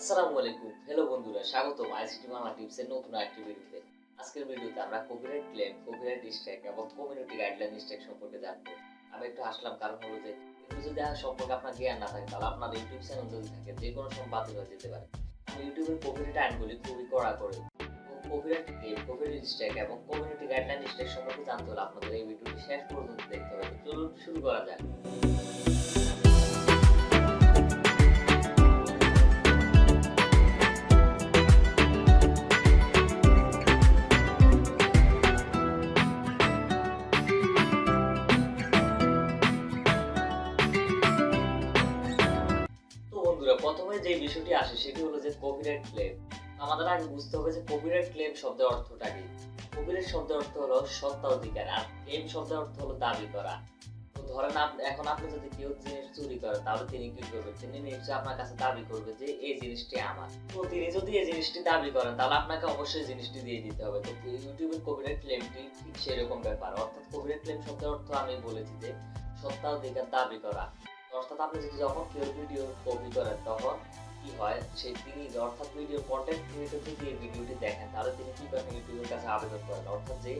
আসসালামুয়ালাইকুম hello বন্ধুরা, স্বাগতম ICT Bangla টিপসের নতুন আরেকটি ভিডিওতে। আজকের ভিডিওতে আমরা কপিরাইট ক্লেম, কপিরাইট স্ট্রাইক এবং কমিউনিটি গাইডলাইন স্ট্রাইক সম্পর্কে জানবো। আমি একটু হাসলাম, কারণ হলো যে একটু যদি সম্পর্কে আপনার জ্ঞান না থাকে তাহলে আপনার ইউটিউব চ্যানেল যদি থাকে যে কোনো সময় বাতিল হয়ে যেতে পারে। আমি ইউটিউবের কপিরাইট আইনগুলি খুবই কড়া করে, কপিরাইট ক্লেম, কপিরাইট স্ট্রাইক এবং কমিউনিটি গাইডলাইন স্ট্রাইক সম্পর্কে জানতে হলে আপনাদের এই ভিডিওটি শেষ পর্যন্ত দেখতে হবে। চলুন শুরু করা যাক। প্রথমে যে বিষয়টি আসে সেটি হলো যে কপিরাইট ক্লেম। আমাদের আগে বুঝতে হবে যে কপিরাইট ক্লেম শব্দের অর্থটা কি। কপিরাইট শব্দের অর্থ হলো সত্তা অধিকার, আর ক্লেম শব্দের অর্থ হলো দাবি করা। তো ধরেন এখন আপনি যদি কেউ জিনিস চুরি করে তাহলে তিনি কি করবে? তিনি নিশ্চয়ই আপনার কাছে দাবি করবে যে এই জিনিসটি আমার। তো তিনি যদি এই জিনিসটি দাবি করেন তাহলে আপনাকে অবশ্যই জিনিসটি দিয়ে দিতে হবে। তো ইউটিউবের কপিরাইট ক্লেমটি ঠিক সেরকম ব্যাপার। অর্থাৎ কপিরাইট ক্লেম শব্দের অর্থ আমি বলেছি যে সত্তা অধিকার দাবি করা। অর্থাৎ আপনি যদি যখন কেউ ভিডিও কপি করেন তখন কি হয়, সেই তিনি অর্থাৎ ভিডিও কন্টেন্ট ক্রিয়েটর যদি এই ভিডিওটি দেখেন তাহলে তিনি কি করেন, ইউটিউবের কাছে আবেদন করেন। অর্থাৎ যে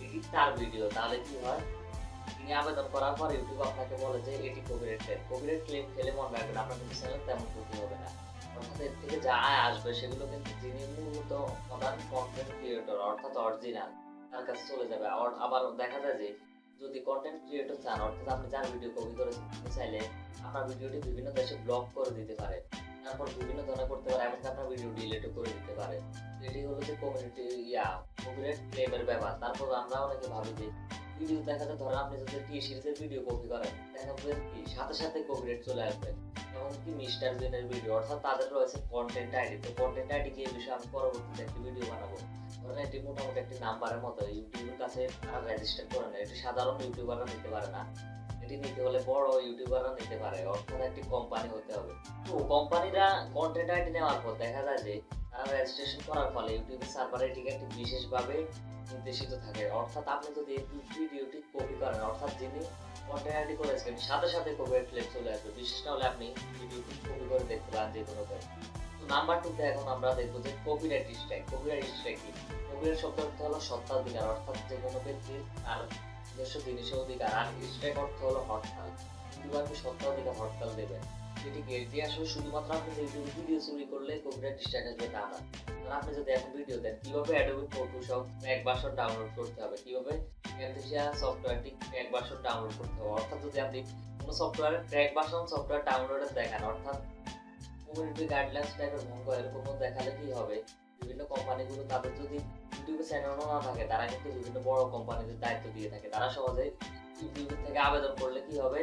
এটি তার ভিডিও, তাহলে কি হয়, তিনি আবেদন করার পর ইউটিউব আপনাকে বলে যে এটি কপিরাইট ক্লেম। কপিরাইট ক্লেম খেলে মনে রাখবেন আপনার কিন্তু চ্যানেল তেমন ক্ষতি হবে না। অর্থাৎ এর থেকে যা আয় আসবে সেগুলো কিন্তু যিনি মূলত প্রধান কন্টেন্ট ক্রিয়েটর অর্থাৎ অরিজিনাল তার কাছে চলে যাবে। আবার দেখা যায় যে যদি কন্টেন্ট ক্রিয়েটর চান, অর্থাৎ আপনি যার ভিডিও কপি করেছেন তিনি চাইলে আপনার ভিডিওটি বিভিন্ন দেশে ব্লক করে দিতে পারে, তারপর বিভিন্ন ধরনের করতে পারে, এমনকি আপনার ভিডিও ডিলিটও করে দিতে পারে। এটি হলো যে কমিউনিটি কপিরাইট ক্লেমের ব্যাপার। তারপর আমরা অনেকে ভাবি যে ভিডিও দেখা যায়, ধরেন আপনি যদি টি সিরিজের ভিডিও কপি করেন দেখা যাবে কি সাথে সাথে কপিরাইট চলে আসবে। এমনকি মিস্টার জেনের ভিডিও, অর্থাৎ তাদের রয়েছে কন্টেন্ট আইডি। তো কন্টেন্ট আইডি কি এই বিষয়ে আমি পরবর্তীতে একটি ভিডিও বানাবো। ধরেন এটি মোটামুটি একটি নাম্বারের মতো, ইউটিউবের কাছে তারা রেজিস্টার করে না। এটি সাধারণ ইউটিউবাররা নিতে পারে না, এটি নিতে হলে বড় ইউটিউবাররা নিতে পারে, অর্থাৎ একটি কোম্পানি হতে হবে। তো কোম্পানিরা কন্টেন্ট আইডি নেওয়ার পর দেখা যায় যে তারা রেজিস্ট্রেশন করার ফলে ইউটিউবের সার্ভারে এটিকে একটি বিশেষভাবে নির্দেশিত থাকে। অর্থাৎ আপনি যদি এই ভিডিওটি কপি করেন, অর্থাৎ যিনি কন্টেন্ট আইডি করেছেন সাথে সাথে কপিরাইট ক্লেম চলে আসবে। বিশেষ না হলে আপনি ভিডিওটি কপি করে দেখতে পারেন যে কোনো কাজ। তো নাম্বার 2তে এখন আমরা দেখবো যে কপিরাইট স্ট্রাইক। কপিরাইট স্ট্রাইক কি? কপিরাইট শব্দ অর্থ হলো সত্তা অধিকার, অর্থাৎ যে কোনো ব্যক্তির তার নিজস্ব জিনিসের অধিকার। আর স্ট্রাইক অর্থ হলো হরতাল। কিন্তু আপনি সত্তা অধিকার হরতাল দেবেন, এটি আসলে শুধুমাত্র আপনি যে ইউটিউবে ভিডিও চুরি করলে কপিরাইট স্ট্রাইক আসবে তা না। কারণ আপনি যদি এখন ভিডিও দেন কিভাবে Adobe Photoshop crack version download করতে হবে, কিভাবে ক্যামটেসিয়া সফটওয়্যারটি ক্র্যাক ভার্সন ডাউনলোড করতে হবে, অর্থাৎ যদি আপনি কোনো সফটওয়্যারের ক্র্যাক ভার্সন সফটওয়্যার ডাউনলোডে দেখেন, অর্থাৎ কমিউনিটি গাইডলাইন্স টাইপের ভঙ্গ এরকম দেখালে কি হবে, বিভিন্ন কোম্পানিগুলো তাদের যদি ইউটিউবে চ্যানেল না থাকে তারা কিন্তু বিভিন্ন বড় কোম্পানিদের দায়িত্ব দিয়ে থাকে। তারা সহজে ইউটিউব থেকে আবেদন করলে কি হবে,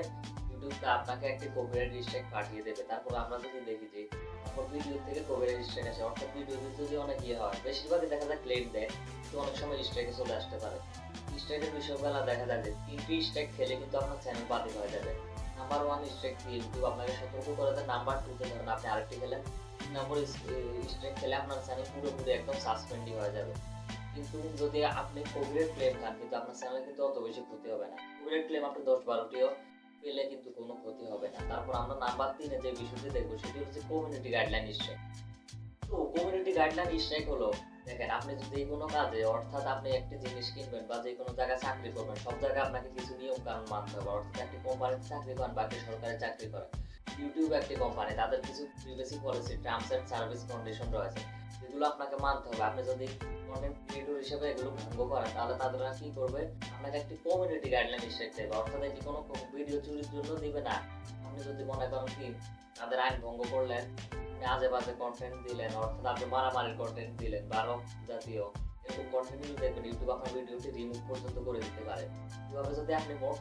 ইউটিউব আপনাকে একটি কপিরাইট স্ট্রাইক পাঠিয়ে দেবে। তারপর আমরা যদি দেখি যে তারপর ভিডিও থেকে কপিরাইট স্ট্রাইক আসে, অর্থাৎ ভিডিও যদি অনেক হয়, বেশিরভাগই দেখা যায় ক্লেম দেয়, কিন্তু অনেক সময় স্ট্রাইকে চলে আসতে পারে। স্ট্রাইকের বিষয়বেলা দেখা যায় যে 3টি স্ট্রাইক খেলে কিন্তু আপনার চ্যানেল বাতিল হয়ে যাবে। নাম্বার 1 স্ট্রাইক দিয়ে ইউটিউব আপনাকে সতর্ক করে দেয়। নাম্বার 2 তে ধরেন আপনি আরেকটি খেলেন, 3 নম্বর স্ট্রাইক খেলে আপনার চ্যানেল পুরোপুরি একদম সাসপেন্ডই হয়ে যাবে। কিন্তু যদি আপনি কপিরাইট ক্লেম খান কিন্তু আপনার চ্যানেলে কিন্তু অত বেশি ক্ষতি হবে না। কপিরাইট ক্লেম আপনি 10-12টিও পেলে কিন্তু কোনো ক্ষতি হবে না। তারপর আমরা নাম্বার 3 এ যে বিষয়টি দেখবো সেটি হচ্ছে কমিউনিটি গাইডলাইন স্ট্রাইক। তো কমিউনিটি গাইডলাইন স্ট্রাইক হলো, দেখেন আপনি যদি কোনো কাজে, অর্থাৎ আপনি একটি জিনিস কিনবেন বা যে কোনো জায়গায় চাকরি করবেন, সব জায়গায় আপনাকে কিছু নিয়ম কানুন মানতে হবে। অর্থাৎ একটি কোম্পানিতে চাকরি করেন বা একটি সরকারি চাকরি করেন, ইউটিউব একটি কোম্পানি, তাদের কিছু privacy policy, terms and service condition রয়েছে, যেগুলো আপনাকে মানতে হবে। আপনি যদি কন্টেন্ট ক্রিয়েটর হিসেবে এগুলো ভঙ্গ করেন তাহলে তারা কি করবে, আপনাকে একটি কমিউনিটি গাইডলাইন স্ট্রাইক দেবে। অর্থাৎ এটি কোনো ভিডিও চুরির জন্য দিবে না। আপনি যদি মনে করেন কি তাদের আইন ভঙ্গ করলেন, আজে বাজে কন্টেন্ট দিলেন, অর্থাৎ আপনি মারামারির কন্টেন্ট দিলেন, বারো জাতীয় এরকম কন্টেন্ট গুলো দেখবেন ইউটিউব আপনার ভিডিওটি রিমুভ পর্যন্ত করে দিতে পারে। এভাবে যদি আপনি মোট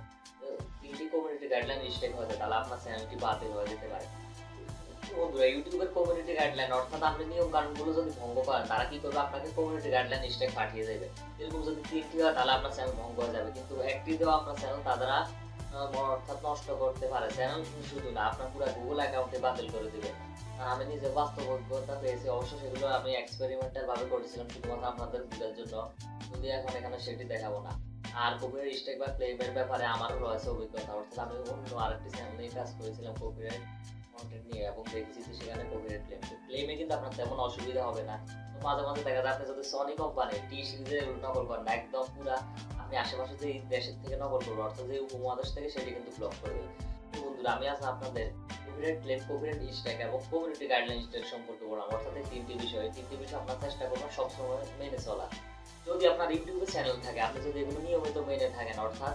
3টি কমিউনিটি গাইডলাইন স্ট্রাইক হয় তাহলে আপনার চ্যানেলটি বাতিল হয়ে যেতে পারে। বন্ধুরা, ইউটিউবের কমিউনিটি গাইডলাইন অর্থাৎ আপনি নিয়ম কানুনগুলো যদি ভঙ্গ করেন তারা কি করবে, আপনাকে কমিউনিটি গাইডলাইন স্ট্রাইক পাঠিয়ে দেবে। এরকম যদি 3টি হয় তাহলে আপনার চ্যানেল ভঙ্গ হয়ে যাবে, কিন্তু একটি দেওয়া আপনার চ্যানেল তারা অর্থাৎ নষ্ট করতে পারে। চ্যানেল শুধু না, আপনার পুরো গুগল অ্যাকাউন্টে বাতিল করে দিবে। আমি নিজে বাস্তব অভিজ্ঞতা পেয়েছি, অবশ্য সেগুলো আমি এক্সপেরিমেন্টাল ভাবে করেছিলাম শুধুমাত্র আপনাদের বোঝার জন্য, যদি এখন এখানে সেটি দেখাবো না। আর কপিরাইট স্ট্রাইক বা ক্লেমের ব্যাপারে আমারও রয়েছে অভিজ্ঞতা, অর্থাৎ আমি অন্য আরেকটি চ্যানেলে কাজ করেছিলাম কপিরাইট কন্টেন্ট নিয়ে এবং দেখেছি যে সেখানে কপিরাইট ক্লেম কিন্তু আপনার তেমন অসুবিধা হবে না। তো মাঝে মাঝে দেখা যায় আপনি যদি সনি কোম্পানি টি সিরিজের নকল করেন একদম পুরা আপনি আশেপাশে যে দেশের থেকে নকল করবেন অর্থাৎ যে উপমহাদেশ থেকে সেটি কিন্তু ব্লক করে দেবে। তো বন্ধুরা আমি আজ আপনাদের কপিরাইট ক্লেম, কপিরাইট স্ট্রাইক এবং কমিউনিটি গাইডলাইন স্ট্রাইক সম্পর্কে বললাম, অর্থাৎ এই তিনটি বিষয় আপনার চেষ্টা করবেন সবসময় মেনে চলা। যদি আপনার ইউটিউবে চ্যানেল থাকে, আপনি যদি এগুলো নিয়মিত মেনে থাকেন, অর্থাৎ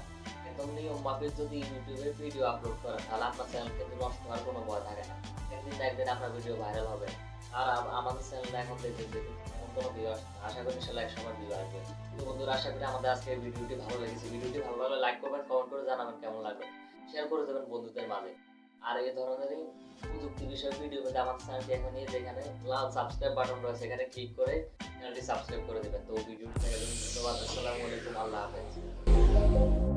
একদম নিয়ম মাফিক যদি ইউটিউবে ভিডিও আপলোড করেন, তাহলে আপনার চ্যানেল কিন্তু নষ্ট হওয়ার কোনো ভয় থাকে না। একদিন না একদিন আপনার ভিডিও ভাইরাল হবে। আর আমাদের চ্যানেলটা এখন দেখবেন এমন কোনো ভিউ আসবে না। আশা করি ইনশাআল্লাহ এক সময় ভিউ আসবে। তো বন্ধুরা আশা করি আমাদের আজকের ভিডিওটি ভালো লেগেছে। ভিডিওটি ভালো লাগলে লাইক করবেন, কমেন্ট করে জানাবেন কেমন লাগলো, শেয়ার করে দেবেন বন্ধুদের মাঝে। আর এই ধরনেরই প্রযুক্তি বিষয়ক ভিডিও পেতে আমার চ্যানেলটি এখনই যেখানে লাল সাবস্ক্রাইব বাটন রয়েছে এখানে ক্লিক করে চ্যানেলটি সাবস্ক্রাইব করে দেবেন। তো ভিডিওটি দেখার জন্য ধন্যবাদ। আসসালামু আলাইকুম, আল্লাহ হাফেজ।